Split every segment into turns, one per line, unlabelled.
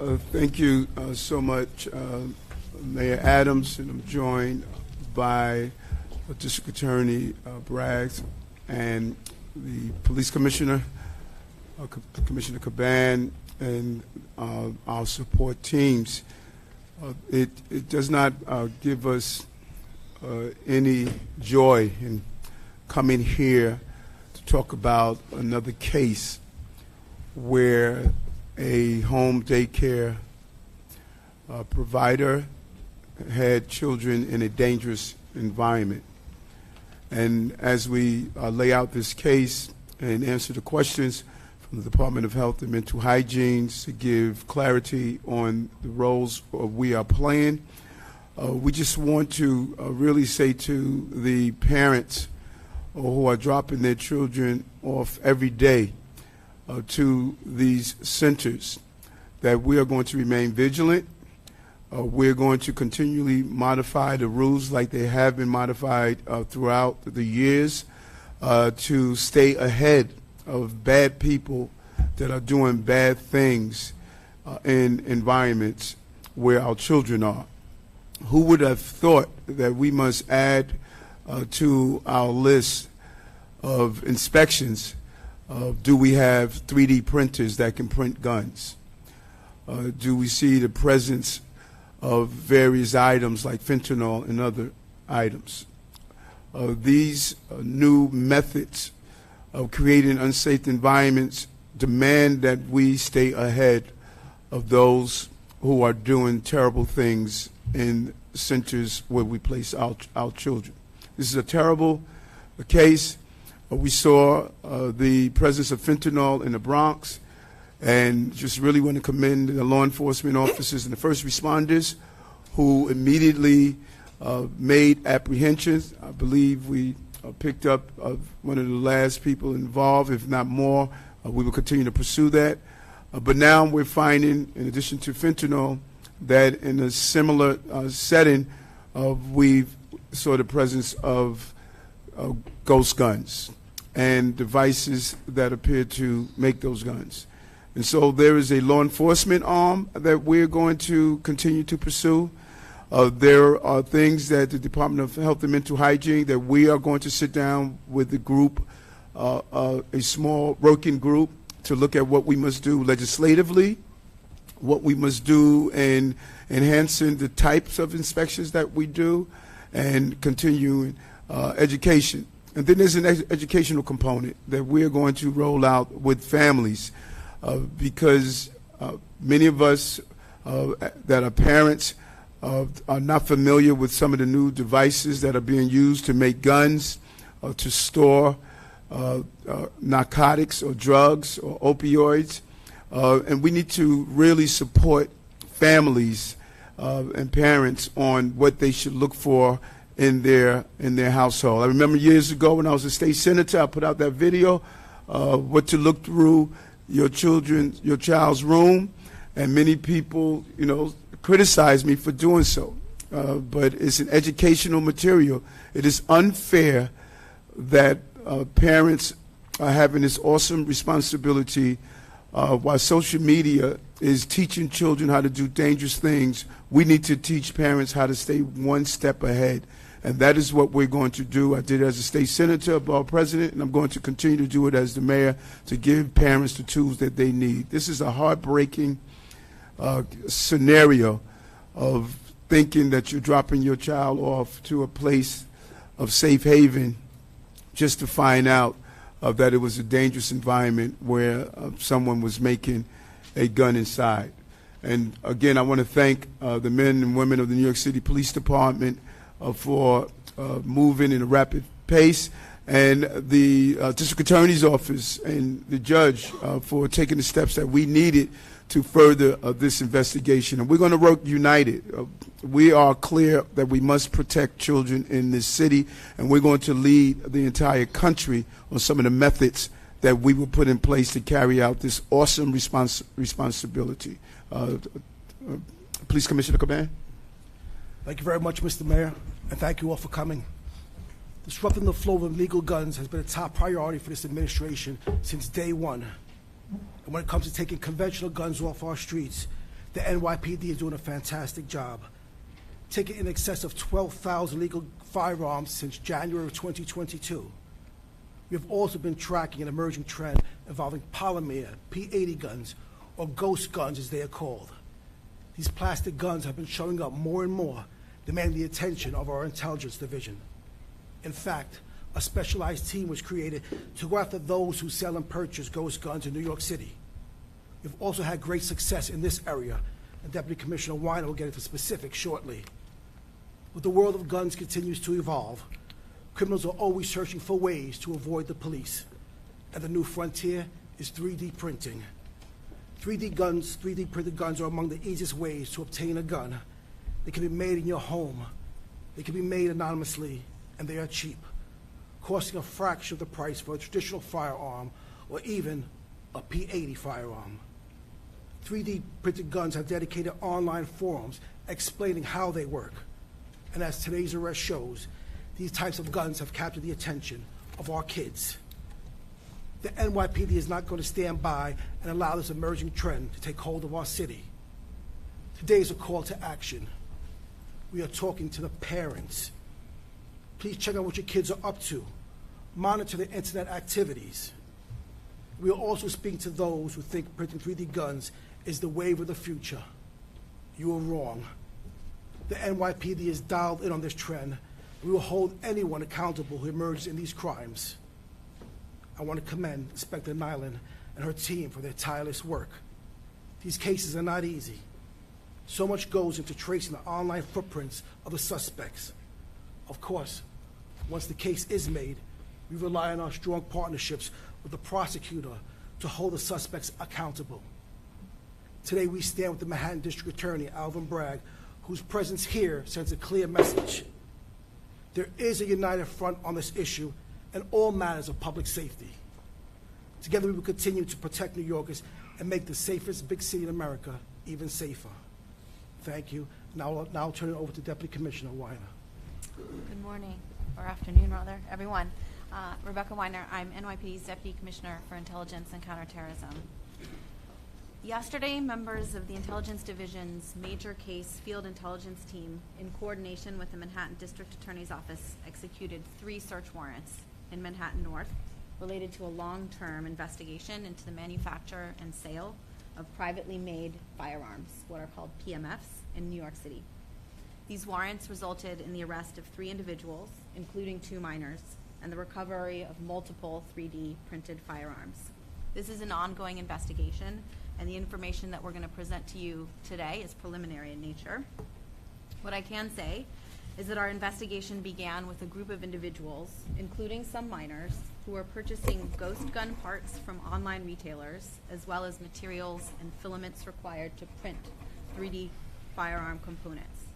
Thank you so much, Mayor Adams, and I'm joined by District Attorney Braggs and the Police Commissioner, Commissioner Caban, and our support teams. It does not give us any joy in coming here to talk about another case where a home daycare provider had children in a dangerous environment. And as we lay out this case and answer the questions from the Department of Health and Mental Hygiene to give clarity on the roles we are playing, we just want to really say to the parents who are dropping their children off every day to these centers that we are going to remain vigilant. We're going to continually modify the rules like they have been modified throughout the years to stay ahead of bad people that are doing bad things in environments where our children are. Who would have thought that we must add to our list of inspections do we have 3D printers that can print guns? Do we see the presence of various items like fentanyl and other items? These new methods of creating unsafe environments demand that we stay ahead of those who are doing terrible things in centers where we place our children. This is a terrible case. We saw the presence of fentanyl in the Bronx, and just really want to commend the law enforcement officers and the first responders who immediately made apprehensions. I believe we picked up one of the last people involved, if not more. We will continue to pursue that. But now we're finding, in addition to fentanyl, that in a similar setting, we saw the presence of ghost guns and devices that appear to make those guns. And so there is a law enforcement arm that we're going to continue to pursue. There are things that the Department of Health and Mental Hygiene that we are going to sit down with the group, a small working group, to look at what we must do legislatively, what we must do in enhancing the types of inspections that we do, and continuing education. And then there's an educational component that we're going to roll out with families because many of us that are parents are not familiar with some of the new devices that are being used to make guns, to store narcotics or drugs or opioids. And we need to really support families and parents on what they should look for in their household. I remember years ago when I was a state senator, I put out that video, what to look through your child's room, and many people, criticized me for doing so. But it's an educational material. It is unfair that parents are having this awesome responsibility while social media is teaching children how to do dangerous things. We need to teach parents how to stay one step ahead. And that is what we're going to do. I did it as a state senator, borough president, and I'm going to continue to do it as the mayor to give parents the tools that they need. This is a heartbreaking scenario of thinking that you're dropping your child off to a place of safe haven just to find out that it was a dangerous environment where someone was making a gun inside. And again, I want to thank the men and women of the New York City Police Department for moving in a rapid pace, and the District Attorney's Office and the judge for taking the steps that we needed to further this investigation. And we're going to work united. We are clear that we must protect children in this city, and we're going to lead the entire country on some of the methods that we will put in place to carry out this awesome responsibility. Police Commissioner Caban.
Thank you very much, Mr. Mayor, and thank you all for coming. Disrupting the flow of illegal guns has been a top priority for this administration since day one. And when it comes to taking conventional guns off our streets, The NYPD is doing a fantastic job, taking in excess of 12,000 legal firearms since January of 2022. We have also been tracking an emerging trend involving polymer P80 guns, or ghost guns as they are called. These plastic guns have been showing up more and more, demanding the attention of our intelligence division. In fact, a specialized team was created to go after those who sell and purchase ghost guns in New York City. We've also had great success in this area, and Deputy Commissioner Weiner will get into specifics shortly. But the world of guns continues to evolve. Criminals are always searching for ways to avoid the police, and the new frontier is 3D printing. 3D printed guns are among the easiest ways to obtain a gun. They can be made in your home. They can be made anonymously, and they are cheap, costing a fraction of the price for a traditional firearm or even a P80 firearm. 3D printed guns have dedicated online forums explaining how they work. And as today's arrest shows, these types of guns have captured the attention of our kids. The NYPD is not going to stand by and allow this emerging trend to take hold of our city. Today is a call to action. We are talking to the parents. Please check out what your kids are up to. Monitor their internet activities. We are also speaking to those who think printing 3D guns is the wave of the future. You are wrong. The NYPD is dialed in on this trend. We will hold anyone accountable who emerges in these crimes. I want to commend Inspector Nyland and her team for their tireless work. These cases are not easy. So much goes into tracing the online footprints of the suspects. Of course, once the case is made, we rely on our strong partnerships with the prosecutor to hold the suspects accountable. Today we stand with the Manhattan District Attorney, Alvin Bragg, whose presence here sends a clear message. There is a united front on this issue and all matters of public safety. Together we will continue to protect New Yorkers and make the safest big city in America even safer. Thank you. Now I'll turn it over to Deputy Commissioner Weiner.
Good morning, or afternoon rather, everyone. Rebecca Weiner, I'm NYPD's Deputy Commissioner for Intelligence and Counterterrorism. Yesterday, members of the Intelligence Division's Major Case Field Intelligence Team, in coordination with the Manhattan District Attorney's Office, executed 3 search warrants in Manhattan North related to a long-term investigation into the manufacture and sale of privately made firearms, what are called PMFs, in New York City. These warrants resulted in the arrest of 3 individuals, including 2 minors, and the recovery of multiple 3D printed firearms. This is an ongoing investigation, and the information that we're going to present to you today is preliminary in nature. What I can say is that our investigation began with a group of individuals, including some minors, who were purchasing ghost gun parts from online retailers, as well as materials and filaments required to print 3D firearm components.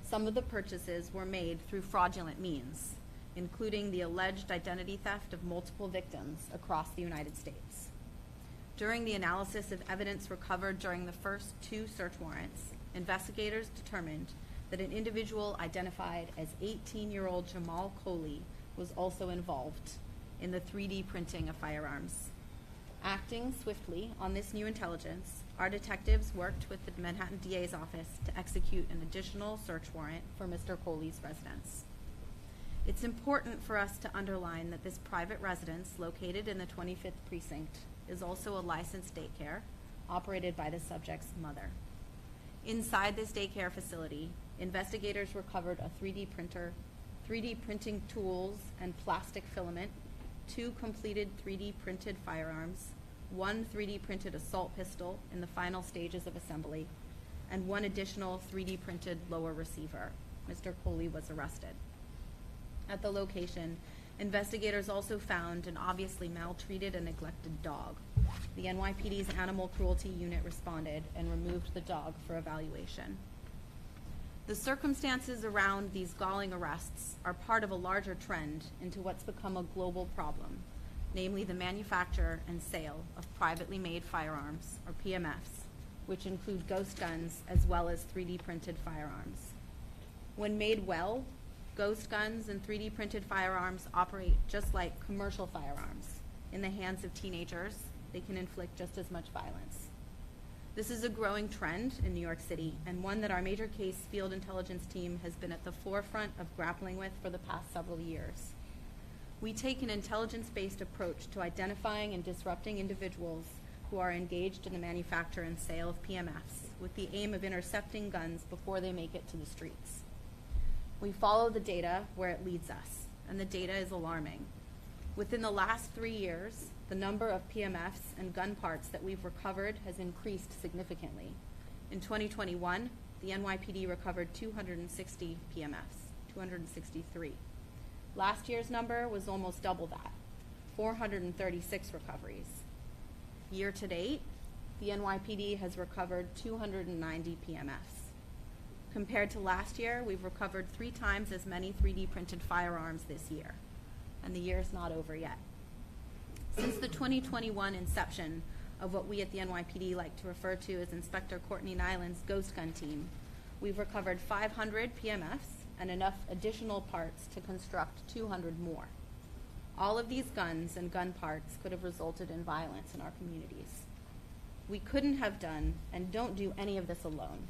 Some of the purchases were made through fraudulent means, including the alleged identity theft of multiple victims across the United States. During the analysis of evidence recovered during the first 2 search warrants, investigators determined that an individual identified as 18-year-old Jamal Coley was also involved in the 3D printing of firearms. Acting swiftly on this new intelligence, our detectives worked with the Manhattan DA's office to execute an additional search warrant for Mr. Coley's residence. It's important for us to underline that this private residence located in the 25th precinct is also a licensed daycare operated by the subject's mother. Inside this daycare facility, investigators recovered a 3D printer, 3D printing tools and plastic filament, 2 completed 3D printed firearms, 1 3D printed assault pistol in the final stages of assembly, and 1 additional 3D printed lower receiver. Mr. Coley was arrested. At the location, investigators also found an obviously maltreated and neglected dog. The NYPD's Animal Cruelty Unit responded and removed the dog for evaluation. The circumstances around these galling arrests are part of a larger trend into what's become a global problem, namely the manufacture and sale of privately made firearms, or PMFs, which include ghost guns as well as 3D printed firearms. When made well, ghost guns and 3D printed firearms operate just like commercial firearms. In the hands of teenagers, they can inflict just as much violence. This is a growing trend in New York City, and one that our major case field intelligence team has been at the forefront of grappling with for the past several years. We take an intelligence-based approach to identifying and disrupting individuals who are engaged in the manufacture and sale of PMFs with the aim of intercepting guns before they make it to the streets. We follow the data where it leads us, and the data is alarming. Within the last 3 years, the number of PMFs and gun parts that we've recovered has increased significantly. In 2021, the NYPD recovered 260 PMFs, 263. Last year's number was almost double that, 436 recoveries. Year to date, the NYPD has recovered 290 PMFs. Compared to last year, we've recovered 3 times as many 3D printed firearms this year, and the year's not over yet. Since the 2021 inception of what we at the NYPD like to refer to as Inspector Courtney Nyland's Ghost Gun team, we've recovered 500 PMFs and enough additional parts to construct 200 more. All of these guns and gun parts could have resulted in violence in our communities. We couldn't have done and don't do any of this alone.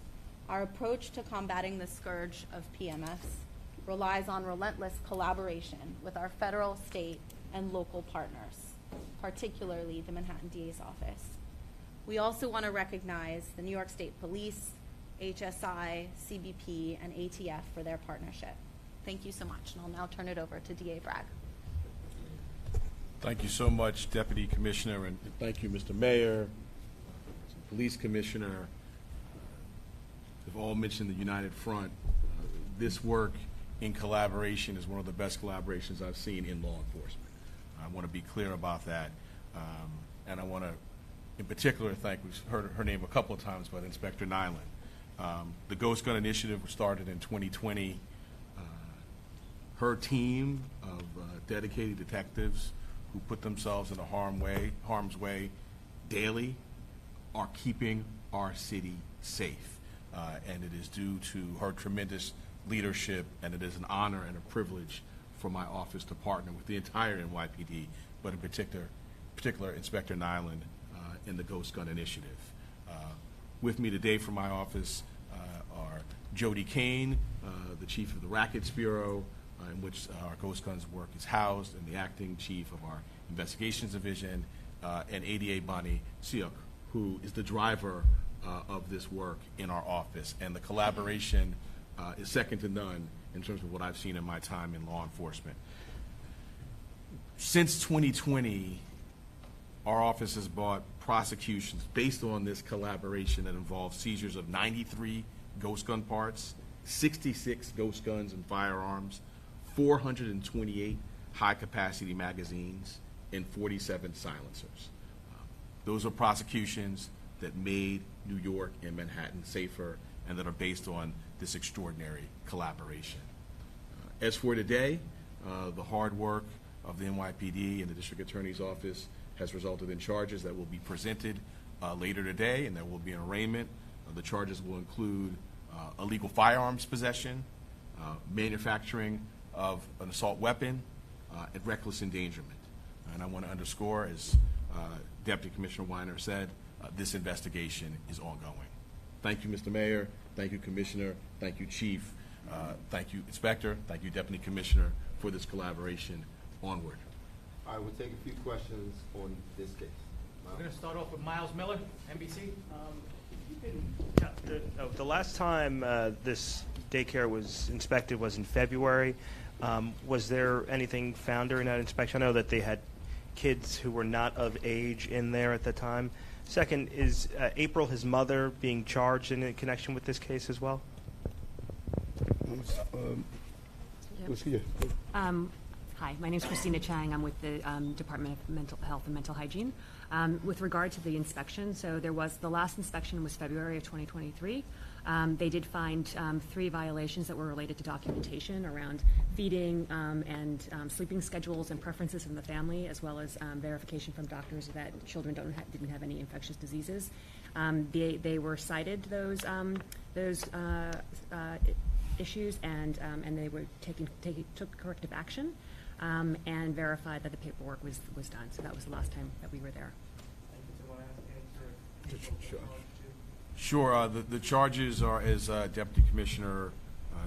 Our approach to combating the scourge of PMFs relies on relentless collaboration with our federal, state, and local partners, particularly the Manhattan DA's office. We also want to recognize the New York State Police, HSI, CBP, and ATF for their partnership. Thank you so much, and I'll now turn it over to DA Bragg.
Thank you so much, Deputy Commissioner, and thank you, Mr. Mayor, Police Commissioner. They've all mentioned the United Front. This work in collaboration is one of the best collaborations I've seen in law enforcement. I want to be clear about that. And I want to, in particular, thank, we've heard her name a couple of times, but Inspector Nyland. The Ghost Gun Initiative was started in 2020. Her team of dedicated detectives who put themselves in harm's way daily are keeping our city safe. And it is due to her tremendous leadership, and it is an honor and a privilege for my office to partner with the entire NYPD, but in particular Inspector Nyland in the Ghost Gun Initiative. With me today from my office are Jody Kane, the Chief of the Rackets Bureau, in which our Ghost Guns work is housed, and the Acting Chief of our Investigations Division, and ADA Bonnie Siok, who is the driver of this work in our office. And the collaboration is second to none in terms of what I've seen in my time in law enforcement. Since 2020, our office has brought prosecutions based on this collaboration that involves seizures of 93 ghost gun parts, 66 ghost guns and firearms, 428 high-capacity magazines, and 47 silencers. Those are prosecutions that made New York and Manhattan safer, and that are based on this extraordinary collaboration. As for today, the hard work of the NYPD and the District Attorney's Office has resulted in charges that will be presented later today, and there will be an arraignment. The charges will include illegal firearms possession, manufacturing of an assault weapon, and reckless endangerment. And I want to underscore, as Deputy Commissioner Weiner said, this investigation is ongoing. Thank you, Mr. Mayor. Thank you, Commissioner. Thank you, Chief. Thank you, Inspector. Thank you, Deputy Commissioner, for this collaboration. Onward.
All right, we'll take a few questions on this case.
We're going to start off with Miles Miller, NBC.
The last time this daycare was inspected was in February. Was there anything found during that inspection? I know that they had kids who were not of age in there at the time. Second, is April, his mother, being charged in connection with this case as well?
Hi, my name is Christina Chang. I'm with the Department of Mental Health and Mental Hygiene. With regard to the inspection, so the last inspection was February of 2023. They did find 3 violations that were related to documentation around feeding and sleeping schedules and preferences from the family, as well as verification from doctors that children didn't have any infectious diseases. They were cited those issues, and they were took corrective action and verified that the paperwork was done. So that was the last time that we were there.
Sure.
Sure. The charges are, as Deputy Commissioner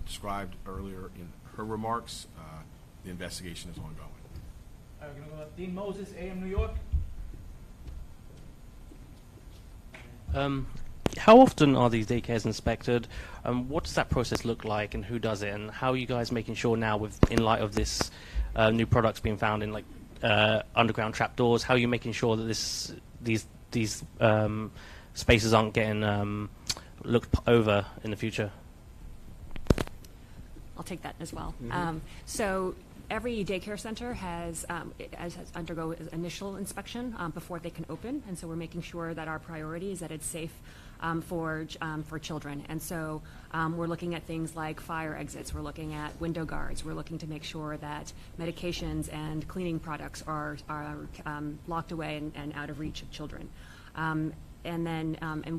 described earlier in her remarks, the investigation is ongoing.
All right, we're gonna go with Dean Moses, AM New York.
How often are these daycares inspected? What does that process look like, and who does it? And how are you guys making sure now, in light of this new products being found in underground trapdoors, how are you making sure that these spaces aren't getting looked over in the future?
I'll take that as well. So every daycare center has undergo initial inspection before they can open, and so we're making sure that our priority is that it's safe for children. And so we're looking at things like fire exits, we're looking at window guards, we're looking to make sure that medications and cleaning products are locked away and out of reach of children. And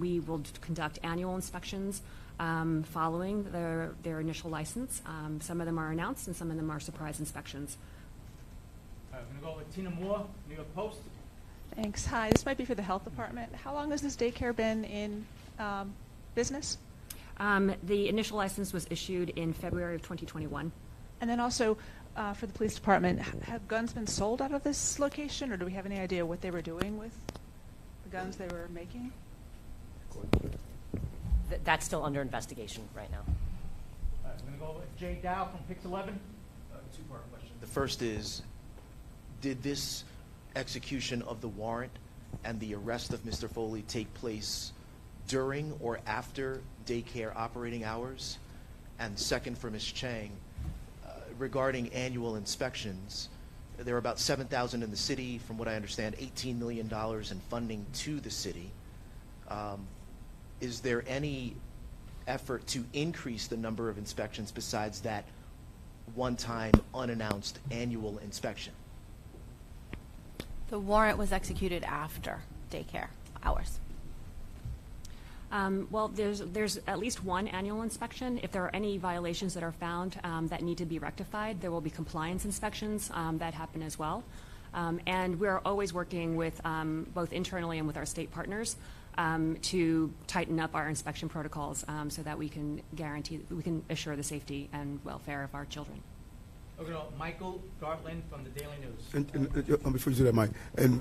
we will conduct annual inspections following their initial license. Some of them are announced and some of them are surprise inspections.
All right, we're gonna go with Tina Moore, New York Post.
Thanks. Hi, this might be for the health department. How long has this daycare been in business?
The initial license was issued in February of 2021.
And then also for the police department, have guns been sold out of this location, or do we have any idea what they were doing with the guns they were making?
That's still under investigation right now.
All right, we're gonna go with Jay Dow from Pix 11.
Two-part question. The first is, did this execution of the warrant and the arrest of Mr. Foley take place during or after daycare operating hours? And second, for Ms. Chang, regarding annual inspections, there are about 7,000 in the city. From what I understand, $18 million in funding to the city. Is there any effort to increase the number of inspections besides that one-time unannounced annual inspection?
The warrant was executed after daycare hours.
Well, there's at least one annual inspection. If there are any violations that are found that need to be rectified, there will be compliance inspections that happen as well. And we're always working with both internally and with our state partners to tighten up our inspection protocols so that we can assure the safety and welfare of our children.
Okay, Michael Gartland from the Daily News.
And before you do that, Mike, and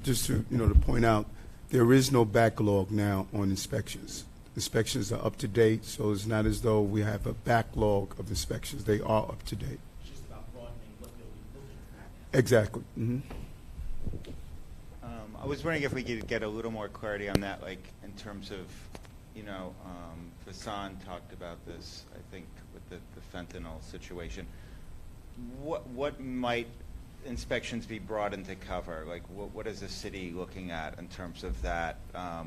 just to to point out, there is no backlog now on inspections. Inspections are up to date, so it's not as though we have a backlog of inspections. They are up to date.
It's just about broadening what they'll be looking for.
Exactly.
I was wondering if we could get a little more clarity on that, like in terms of, Hassan talked about this, I think, with the fentanyl situation. What might inspections be brought into cover? Like, what is the city looking at in terms of that?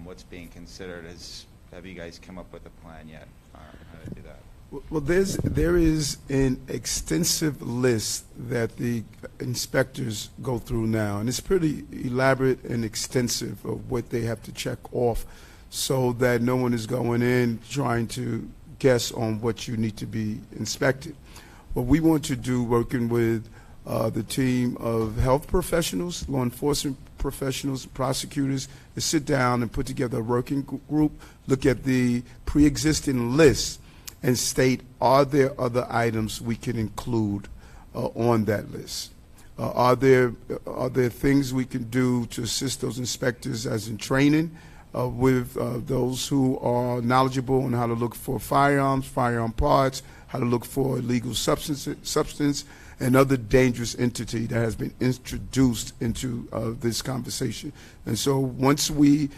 What's being considered? Have you guys come up with a plan yet on how to do that?
Well, there is an extensive list that the inspectors go through now, and it's pretty elaborate and extensive of what they have to check off so that no one is going in trying to guess on what you need to be inspected. What we want to do, working with the team of health professionals, law enforcement professionals, prosecutors, is sit down and put together a working group, look at the pre-existing list, and state, are there other items we can include on that list? Are there things we can do to assist those inspectors, as in training with those who are knowledgeable on how to look for firearms, firearm parts, how to look for illegal substance and other dangerous entity that has been introduced into this conversation. And so once we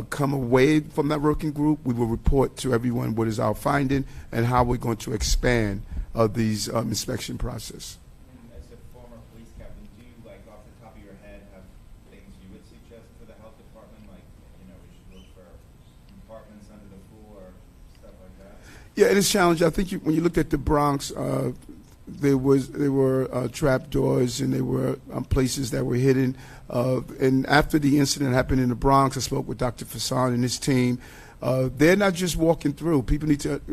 come away from that working group, we will report to everyone what is our finding and how we're going to expand these inspection process.
And as a former police captain, do you, like, off the top of your head, have things you would suggest for the health department? Like, we should look for compartments under the pool or stuff like that?
Yeah, it is challenging. I think when you looked at the Bronx, there were trap doors and there were places that were hidden. And after the incident happened in the Bronx, I spoke with Dr. Fassan and his team. They're not just walking through.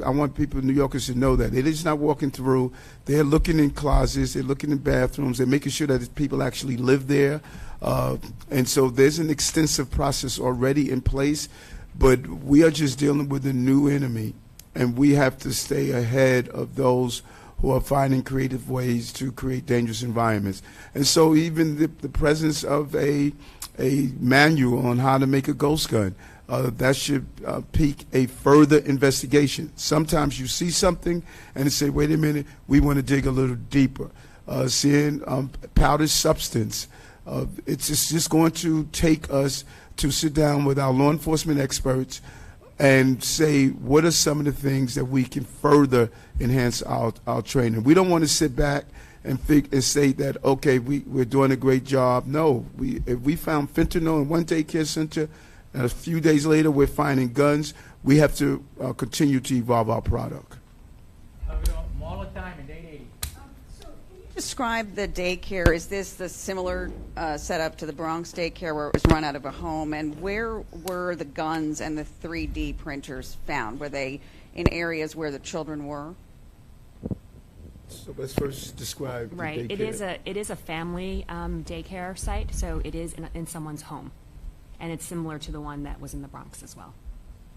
I want people, New Yorkers, to know that. They're just not walking through. They're looking in closets. They're looking in bathrooms. They're making sure that people actually live there. And so there's an extensive process already in place. But we are just dealing with a new enemy, and we have to stay ahead of those who are finding creative ways to create dangerous environments. And so even the presence of a manual on how to make a ghost gun, that should pique a further investigation. Sometimes you see something and you say, wait a minute, we want to dig a little deeper. Seeing powdered substance, it's just going to take us to sit down with our law enforcement experts and say, what are some of the things that we can further enhance our training? We don't want to sit back and say that, okay, we're doing a great job. No, if we found fentanyl in one daycare center, and a few days later we're finding guns, we have to continue to evolve our product.
Marla Diamond, 880.
Describe the daycare. Is this the similar setup to the Bronx daycare where it was run out of a home? And where were the guns and the 3D printers found? Were they in areas where the children were?
So let's first describe the
Right.
daycare.
It is a family daycare site, so it is in someone's home, and it's similar to the one that was in the Bronx as well.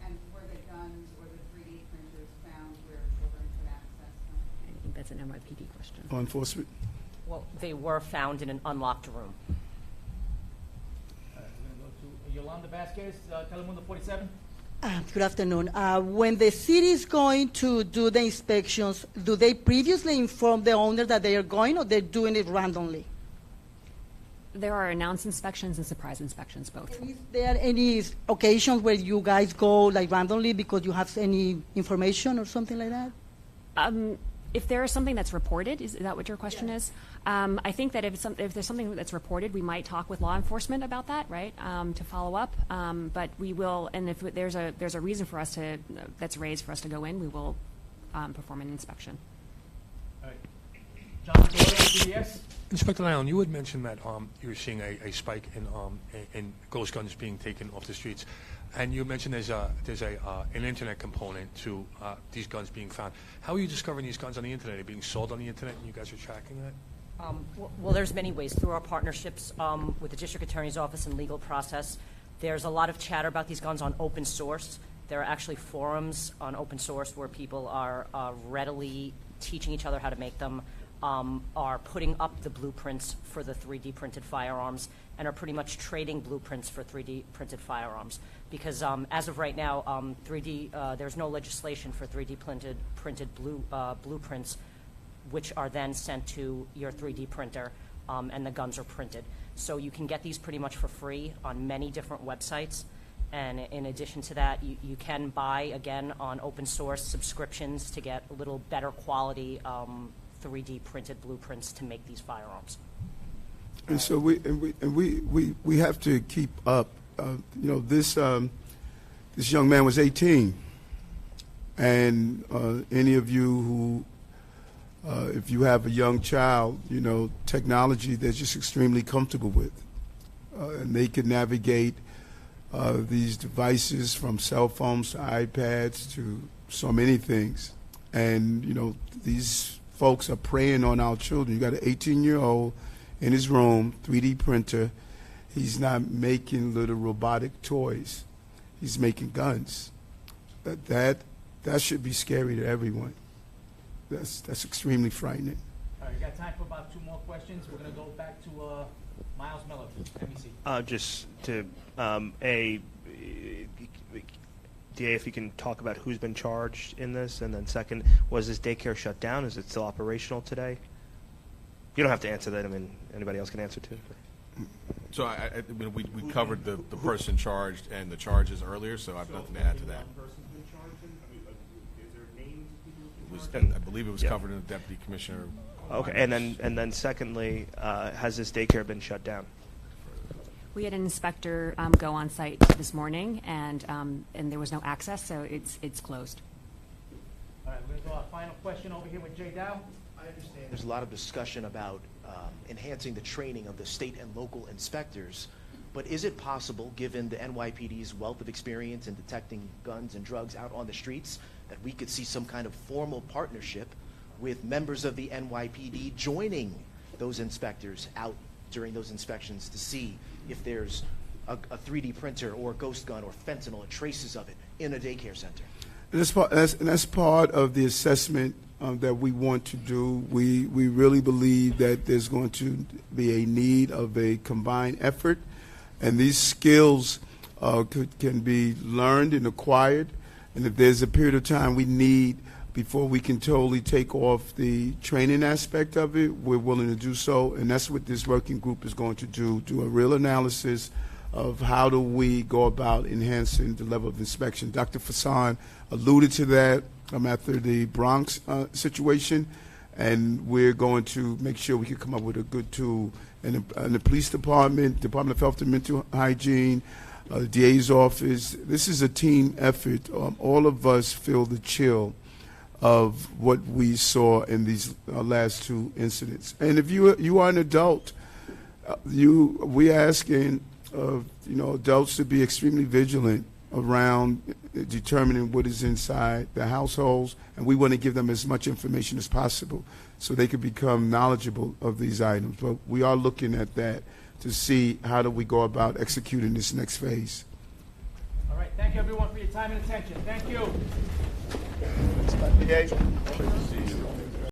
And were the guns or the 3D printers found where children could access them?
I think that's an NYPD question.
Law enforcement.
Well, they were found in an unlocked room.
We're going to go to Yolanda Vasquez, Telemundo 47.
Good afternoon. When the city is going to do the inspections, do they previously inform the owner that they are going, or they're doing it randomly?
There are announced inspections and surprise inspections, both.
Is there any occasions where you guys go like randomly because you have any information or something like that?
If there is something that's reported, is that what your question is? I think that if there's something that's reported, we might talk with law enforcement about that, right, to follow up. But we will, and if there's a reason for us to that's raised for us to go in, we will perform an inspection.
All right. John Doyle, CBS.
Inspector Allen, you had mentioned that you were seeing a spike in ghost guns being taken off the streets, and you mentioned there's an internet component to these guns being found. How are you discovering these guns on the internet? Are they being sold on the internet, and you guys are tracking that?
Well, there's many ways. Through our partnerships with the District Attorney's Office and legal process, there's a lot of chatter about these guns on open source. There are actually forums on open source where people are readily teaching each other how to make them, are putting up the blueprints for the 3D printed firearms, and are pretty much trading blueprints for 3D printed firearms. Because as of right now, there's no legislation for 3D printed blueprints, which are then sent to your 3D printer, and the guns are printed. So you can get these pretty much for free on many different websites. And in addition to that, you can buy, again, on open source subscriptions to get a little better quality 3D printed blueprints to make these firearms.
And so we have to keep up. This young man was 18, and any of you who, if you have a young child, technology they're just extremely comfortable with, and they can navigate these devices from cell phones to iPads to so many things, and these folks are preying on our children. You got an 18-year-old in his room, 3D printer. He's not making little robotic toys. He's making guns. That should be scary to everyone. That's extremely frightening.
All right, we got time for about 2 more questions. We're going to go back to Miles Miller, NBC.
Just to, DA, if you can talk about who's been charged in this, and then second, was this daycare shut down? Is it still operational today? You don't have to answer that. I mean, anybody else can answer too.
So we covered the person charged and the charges earlier, so I have nothing to add to that. I believe it was covered in the Deputy Commissioner.
Okay, and then secondly, has this daycare been shut down?
We had an inspector go on site this morning, and there was no access, so it's closed.
All right, we're going to go our final question over here with Jay Dow.
I understand there's a lot of discussion about enhancing the training of the state and local inspectors, but is it possible, given the NYPD's wealth of experience in detecting guns and drugs out on the streets, that we could see some kind of formal partnership with members of the NYPD joining those inspectors out during those inspections to see if there's a 3D printer or a ghost gun or fentanyl or traces of it in a daycare center?
And that's part of the assessment that we want to do. We really believe that there's going to be a need of a combined effort, and these skills can be learned and acquired. And if there's a period of time we need before we can totally take off the training aspect of it, we're willing to do so. And that's what this working group is going to do a real analysis of how do we go about enhancing the level of inspection. Dr. Fassan alluded to that after the Bronx situation, and we're going to make sure we can come up with a good tool. And the police department, Department of Health and Mental Hygiene, the DA's office, this is a team effort. All of us feel the chill of what we saw in these last two incidents. And if you are an adult, we're asking adults to be extremely vigilant around determining what is inside the households, and we want to give them as much information as possible so they can become knowledgeable of these items. But we are looking at that to see how do we go about executing this next phase.
All right, thank you everyone for your time and attention. Thank you.
Liaison.